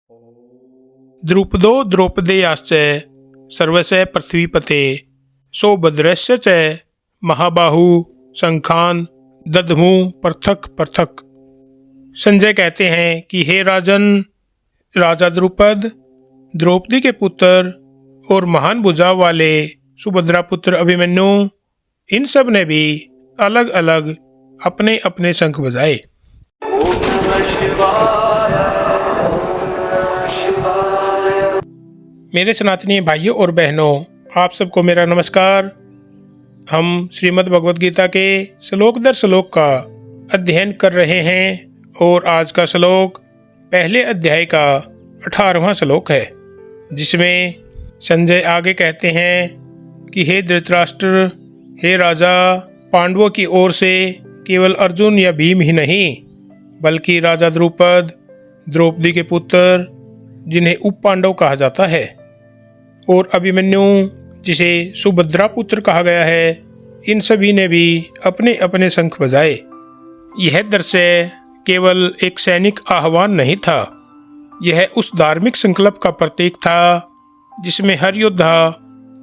द्रुपदो द्रौपदेयाश्च सर्वस्य पृथ्वीपते सौभद्रस्य च महाबाहु शंखान दधमु पृथक पृथक। संजय कहते हैं कि हे राजन, राजा द्रुपद, द्रौपदी के पुत्र और महान भुजा वाले सुभद्रा पुत्र अभिमन्यु, इन सब ने भी अलग अलग अपने अपने शंख बजाए। मेरे सनातनी भाइयों और बहनों, आप सबको मेरा नमस्कार। हम श्रीमद् भगवद गीता के श्लोक दर श्लोक का अध्ययन कर रहे हैं और आज का श्लोक पहले अध्याय का 18वां श्लोक है, जिसमें संजय आगे कहते हैं कि हे धृतराष्ट्र, हे राजा, पांडवों की ओर से केवल अर्जुन या भीम ही नहीं, बल्कि राजा द्रुपद, द्रौपदी के पुत्र जिन्हें उप पांडव कहा जाता है, और अभिमन्यु जिसे सुभद्रा पुत्र कहा गया है, इन सभी ने भी अपने अपने शंख बजाए। यह दृश्य केवल एक सैनिक आह्वान नहीं था, यह उस धार्मिक संकल्प का प्रतीक था जिसमें हर योद्धा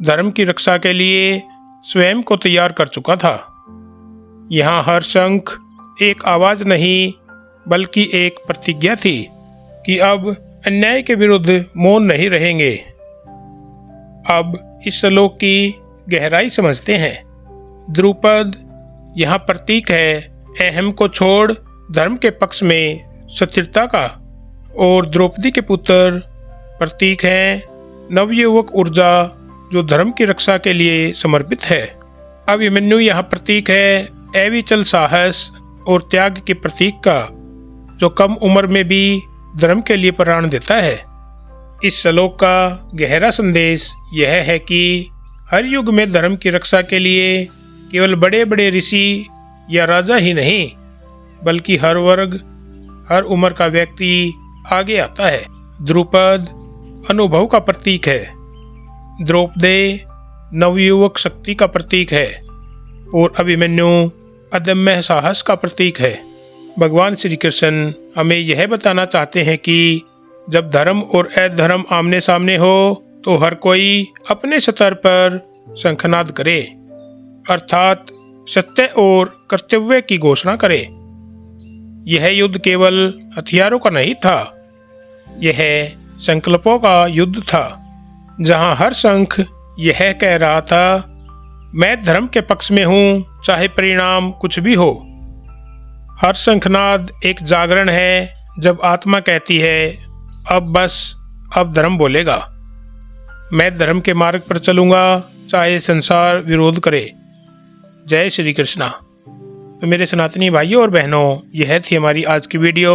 धर्म की रक्षा के लिए स्वयं को तैयार कर चुका था। यहाँ हर शंख एक आवाज नहीं, बल्कि एक प्रतिज्ञा थी कि अब अन्याय के विरुद्ध मौन नहीं रहेंगे। अब इस श्लोक की गहराई समझते हैं। द्रुपद यहाँ प्रतीक है अहम को छोड़ धर्म के पक्ष में स्थिरता का, और द्रौपदी के पुत्र प्रतीक है नवयुवक ऊर्जा जो धर्म की रक्षा के लिए समर्पित है। अभिमन्यु यहाँ प्रतीक है अविचल साहस और त्याग के प्रतीक का, जो कम उम्र में भी धर्म के लिए प्राण देता है। इस श्लोक का गहरा संदेश यह है कि हर युग में धर्म की रक्षा के लिए केवल बड़े बड़े ऋषि या राजा ही नहीं, बल्कि हर वर्ग, हर उम्र का व्यक्ति आगे आता है। द्रुपद अनुभव का प्रतीक है, द्रौपदी नवयुवक शक्ति का प्रतीक है, और अभिमन्यु अदम्य साहस का प्रतीक है। भगवान श्री कृष्ण हमें यह बताना चाहते हैं कि जब धर्म और अधर्म आमने सामने हो तो हर कोई अपने स्तर पर शंखनाद करे, अर्थात सत्य और कर्तव्य की घोषणा करे। यह युद्ध केवल हथियारों का नहीं था, यह संकल्पों का युद्ध था, जहां हर शंख यह कह रहा था, मैं धर्म के पक्ष में हूं, चाहे परिणाम कुछ भी हो। हर शंखनाद एक जागरण है, जब आत्मा कहती है अब बस, अब धर्म बोलेगा, मैं धर्म के मार्ग पर चलूंगा, चाहे संसार विरोध करे। जय श्री कृष्णा। तो मेरे सनातनी भाइयों और बहनों, यह थी हमारी आज की वीडियो।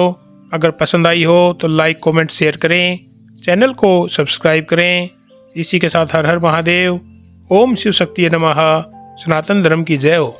अगर पसंद आई हो तो लाइक, कमेंट, शेयर करें, चैनल को सब्सक्राइब करें। इसी के साथ हर हर महादेव। ओम शिव शक्ति नमः। सनातन धर्म की जय हो।